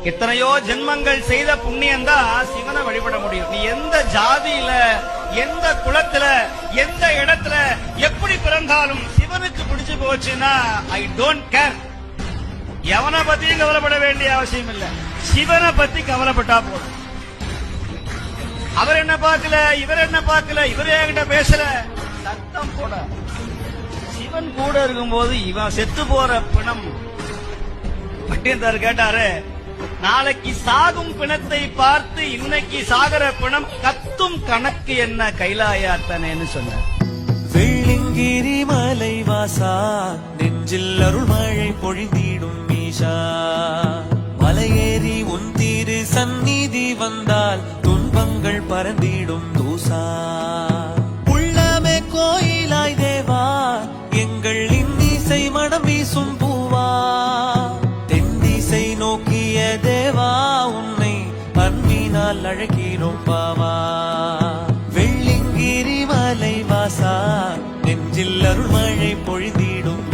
எத்தனையோ ஜென்மங்கள் செய்த புண்ணியம்தான் சிவனை வழிபட முடியும். நீ எந்த ஜாதியில, எந்த குலத்துல, எந்த இடத்துல எப்படி பிறந்தாலும் சிவனுக்கு பிடிச்சு போச்சுன்னா ஐ டோன்ட் கேர். எவனை பத்தியும் கவலைப்பட வேண்டிய அவசியம் இல்ல, சிவனை பத்தி கவலைப்பட்டா போதும். அவர் என்ன பார்க்கல, இவர் என்ன பார்க்கல, இவர் என்கிட்ட பேசல, சத்தம் போட. சிவன் கூட இருக்கும்போது இவன் செத்து போற பிணம். பட்டியந்தார் கேட்டாரு, நாளைக்கு சாகும் பிணத்தை பார்த்து இன்னைக்கு சாகர பிணம் கத்தும் கணக்கு என்ன கைலாயாத்தனேன்னு சொன்னார். வெள்ளிங்கிரி மலை வாசா, நெஞ்சில் அருள் மழை பொழிந்திடும் மீஷா. மலையேறி உன் திரு சந்நிதி வந்தால் துன்பங்கள் பறந்திடும் தூசா. உள்ளமே கோயிலாய் தேவா, எங்கள் இன்னிசை மனம் வீசும் பூவா. தென்திசை நோக்கிய தேவா, உன்னை அன்பினால் அழைக்கிறோம் பாவா. வெள்ளிங்கிரி மலை வாசா, நெஞ்சில் அருள் மழை பொழிந்திடும்